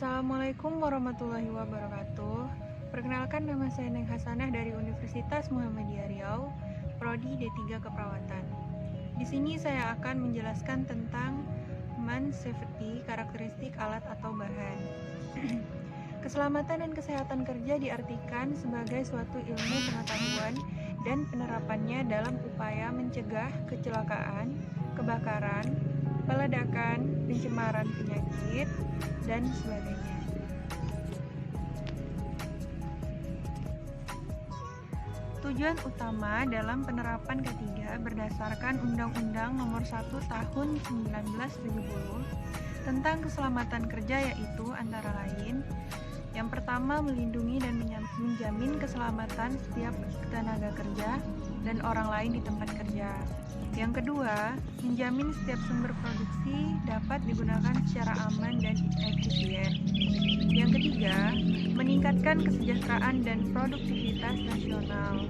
Assalamualaikum warahmatullahi wabarakatuh. Perkenalkan, nama saya Neng Hasanah dari Universitas Muhammadiyah Riau, Prodi D3 Keperawatan. Di sini saya akan menjelaskan tentang man safety, karakteristik alat atau bahan. Keselamatan dan kesehatan kerja diartikan sebagai suatu ilmu pengetahuan dan penerapannya dalam upaya mencegah kecelakaan, kebakaran, peledakan, pencemaran penyakit, dan sebagainya. Tujuan utama dalam penerapan ketiga berdasarkan Undang-Undang Nomor 1 Tahun 1970 tentang keselamatan kerja, yaitu antara lain: yang pertama, melindungi dan menjamin keselamatan setiap tenaga kerja dan orang lain di tempat kerja. Yang kedua, menjamin setiap sumber produksi dapat digunakan secara aman dan efisien. Yang ketiga, meningkatkan kesejahteraan dan produktivitas nasional.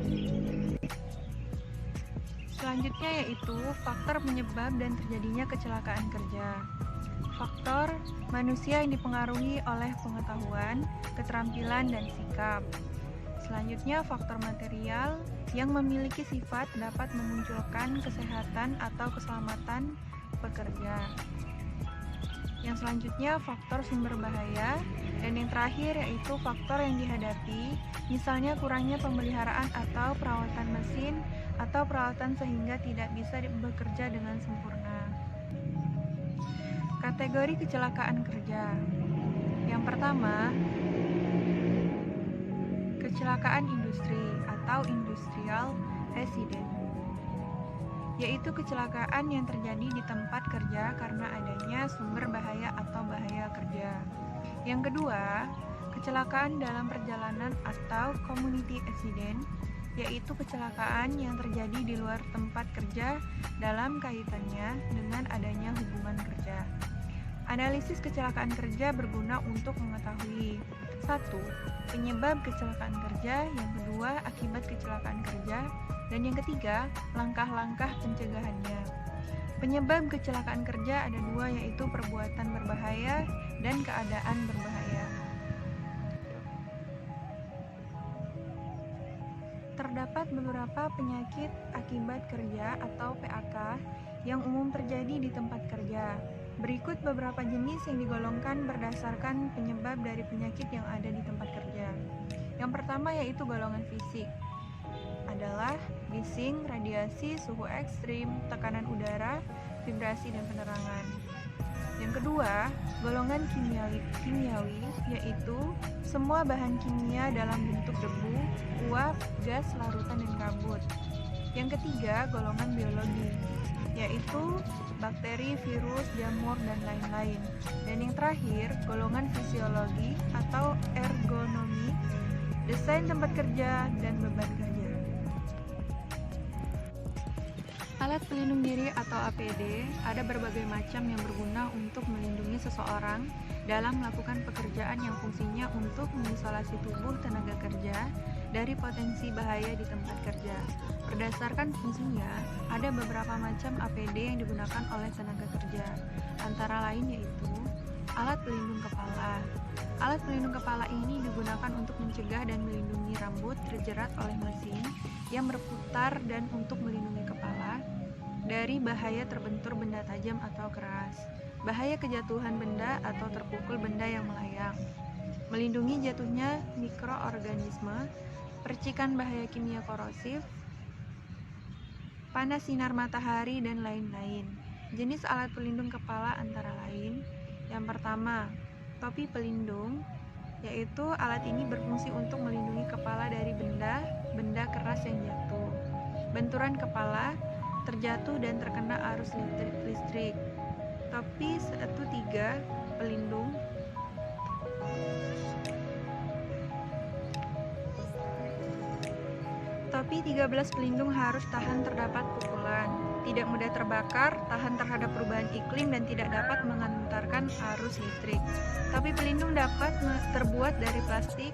Selanjutnya yaitu faktor penyebab dan terjadinya kecelakaan kerja. Faktor manusia yang dipengaruhi oleh pengetahuan, keterampilan, dan sikap. Selanjutnya, faktor material yang memiliki sifat dapat memunculkan kesehatan atau keselamatan pekerja. Yang selanjutnya, faktor sumber bahaya. Dan yang terakhir yaitu faktor yang dihadapi, misalnya kurangnya pemeliharaan atau perawatan mesin atau peralatan sehingga tidak bisa bekerja dengan sempurna. Kategori kecelakaan kerja. Yang pertama, kecelakaan industri atau industrial accident, yaitu kecelakaan yang terjadi di tempat kerja karena adanya sumber bahaya atau bahaya kerja. Yang kedua, kecelakaan dalam perjalanan atau community accident, yaitu kecelakaan yang terjadi di luar tempat kerja dalam kaitannya dengan adanya hubungan kerja. Analisis kecelakaan kerja berguna untuk mengetahui: 1. Penyebab kecelakaan kerja, yang kedua akibat kecelakaan kerja, dan yang ketiga langkah-langkah pencegahannya. Penyebab kecelakaan kerja ada dua, yaitu perbuatan berbahaya dan keadaan berbahaya. Terdapat beberapa penyakit akibat kerja atau PAK yang umum terjadi di tempat kerja. Berikut beberapa jenis yang digolongkan berdasarkan penyebab dari penyakit yang ada di tempat kerja. Yang pertama yaitu golongan fisik, adalah bising, radiasi, suhu ekstrim, tekanan udara, vibrasi, dan penerangan. Yang kedua, golongan kimiawi, yaitu semua bahan kimia dalam bentuk debu, uap, gas, larutan, dan kabut. Yang ketiga, golongan biologi, yaitu bakteri, virus, jamur, dan lain-lain. Dan yang terakhir, golongan fisiologi atau ergonomi, desain tempat kerja, dan beban kerja. Alat pelindung diri atau APD ada berbagai macam yang berguna untuk melindungi seseorang dalam melakukan pekerjaan yang fungsinya untuk mengisolasi tubuh tenaga kerja dari potensi bahaya di tempat kerja. Berdasarkan fungsinya, ada beberapa macam APD yang digunakan oleh tenaga kerja, antara lain yaitu alat pelindung kepala. Alat pelindung kepala ini digunakan untuk mencegah dan melindungi rambut terjerat oleh mesin yang berputar dan untuk melindungi kepala dari bahaya terbentur benda tajam atau keras, bahaya kejatuhan benda atau terpukul benda yang melayang, melindungi jatuhnya mikroorganisme, percikan bahaya kimia korosif, panas sinar matahari, dan lain-lain. Jenis alat pelindung kepala antara lain: yang pertama, topi pelindung, yaitu alat ini berfungsi untuk melindungi kepala dari benda keras yang jatuh. Benturan kepala, terjatuh dan terkena arus listrik. Topi 1-3 pelindung, topi 13 pelindung harus tahan terdapat pukulan, tidak mudah terbakar, tahan terhadap perubahan iklim, dan tidak dapat mengantarkan arus listrik. Topi pelindung dapat terbuat dari plastik,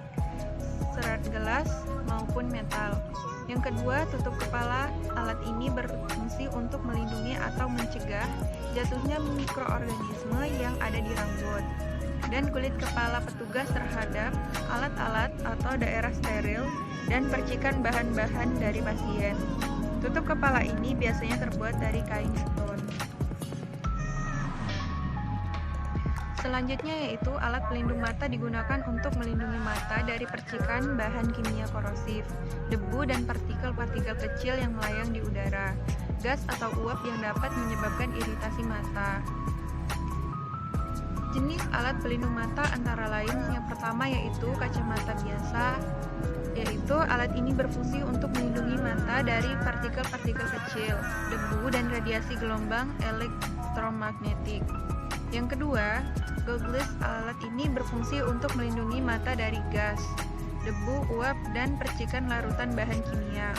serat gelas, maupun metal. Yang kedua, tutup kepala. Alat ini berfungsi untuk melindungi atau mencegah jatuhnya mikroorganisme yang ada di rambut. dan kulit kepala petugas terhadap alat-alat atau daerah steril dan percikan bahan-bahan dari pasien. Tutup kepala ini biasanya terbuat dari kain katun. Selanjutnya yaitu alat pelindung mata digunakan untuk melindungi mata dari percikan bahan kimia korosif, debu dan partikel-partikel kecil yang melayang di udara, gas atau uap yang dapat menyebabkan iritasi mata. Jenis alat pelindung mata antara lain yang pertama yaitu kacamata biasa, yaitu alat ini berfungsi untuk melindungi mata dari partikel-partikel kecil, debu dan radiasi gelombang elektromagnetik. Yang kedua, goggles. Alat ini berfungsi untuk melindungi mata dari gas, debu, uap, dan percikan larutan bahan kimia.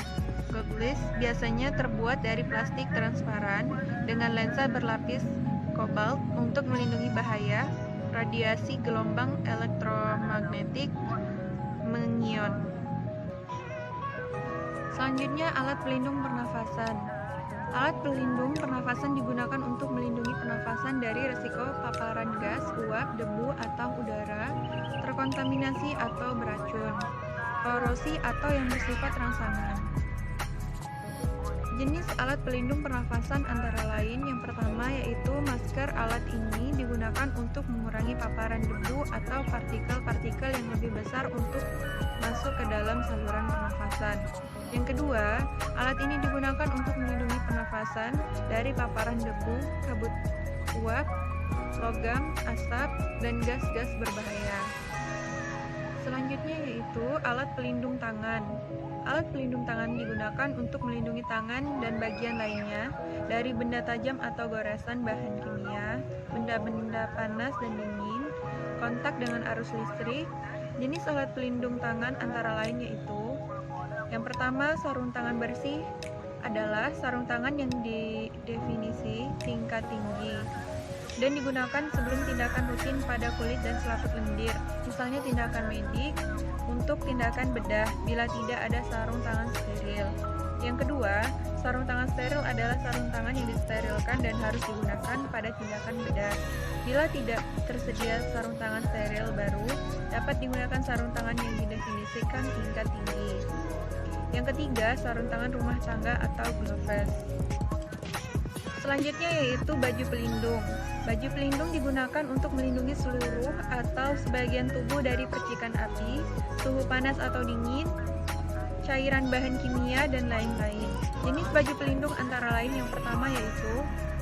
Goggles biasanya terbuat dari plastik transparan dengan lensa berlapis kobalt untuk melindungi bahaya radiasi gelombang elektromagnetik mengion. Selanjutnya, alat pelindung pernafasan. Alat pelindung pernafasan digunakan untuk melindungi pernafasan dari risiko paparan gas, uap, debu, atau udara terkontaminasi atau beracun, korosi, atau yang bersifat rangsangan. Jenis alat pelindung pernafasan antara lain yang pertama yaitu masker. Alat ini digunakan untuk mengurangi paparan debu atau partikel-partikel yang lebih besar untuk masuk ke dalam saluran pernafasan. Yang kedua, alat ini digunakan untuk melindungi pernafasan dari paparan debu, kabut uap, logam, asap, dan gas-gas berbahaya. Selanjutnya yaitu alat pelindung tangan. Alat pelindung tangan digunakan untuk melindungi tangan dan bagian lainnya dari benda tajam atau goresan bahan kimia, benda-benda panas dan dingin, kontak dengan arus listrik. Jenis alat pelindung tangan antara lain yaitu yang pertama, sarung tangan bersih adalah sarung tangan yang didefinisi tingkat tinggi dan digunakan sebelum tindakan rutin pada kulit dan selaput lendir, misalnya tindakan medik untuk tindakan bedah bila tidak ada sarung tangan steril. Yang kedua, sarung tangan steril adalah sarung tangan yang disterilkan dan harus digunakan pada tindakan bedah. Bila tidak tersedia sarung tangan steril baru, dapat digunakan sarung tangan yang didefinisikan tingkat tinggi. Yang ketiga, sarung tangan rumah tangga atau gloves. Selanjutnya yaitu baju pelindung. Baju pelindung digunakan untuk melindungi seluruh atau sebagian tubuh dari percikan api, suhu panas atau dingin, cairan bahan kimia, dan lain-lain. Jenis baju pelindung antara lain yang pertama yaitu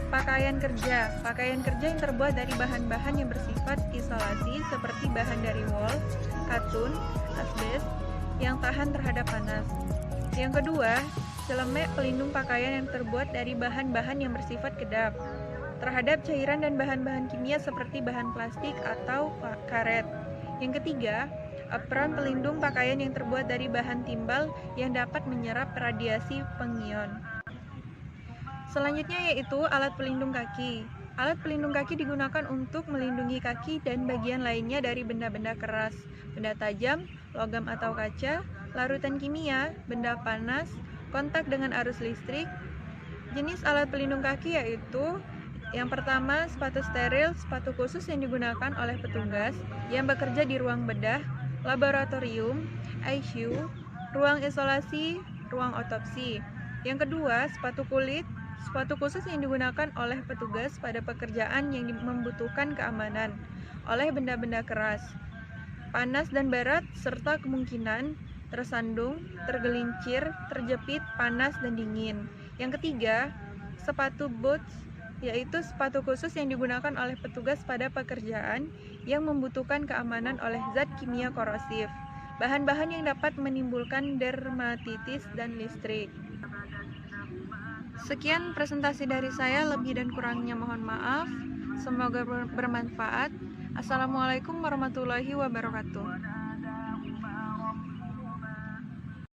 pakaian kerja. Pakaian kerja yang terbuat dari bahan-bahan yang bersifat isolasi seperti bahan dari wol, katun, asbes yang tahan terhadap panas. Yang kedua, celemek pelindung pakaian yang terbuat dari bahan-bahan yang bersifat kedap terhadap cairan dan bahan-bahan kimia seperti bahan plastik atau karet. Yang ketiga, apron pelindung pakaian yang terbuat dari bahan timbal yang dapat menyerap radiasi pengion. Selanjutnya yaitu alat pelindung kaki. Alat pelindung kaki digunakan untuk melindungi kaki dan bagian lainnya dari benda-benda keras, benda tajam, logam atau kaca, larutan kimia, benda panas, kontak dengan arus listrik. Jenis alat pelindung kaki yaitu yang pertama, sepatu steril, sepatu khusus yang digunakan oleh petugas yang bekerja di ruang bedah, laboratorium, ICU, ruang isolasi, ruang otopsi. Yang kedua, sepatu kulit, sepatu khusus yang digunakan oleh petugas pada pekerjaan yang membutuhkan keamanan oleh benda-benda keras, panas dan berat, serta kemungkinan tersandung, tergelincir, terjepit, panas, dan dingin. Yang ketiga, sepatu boots, yaitu sepatu khusus yang digunakan oleh petugas pada pekerjaan yang membutuhkan keamanan oleh zat kimia korosif, bahan-bahan yang dapat menimbulkan dermatitis dan listrik. Sekian presentasi dari saya, lebih dan kurangnya mohon maaf. Semoga bermanfaat. Assalamualaikum warahmatullahi wabarakatuh.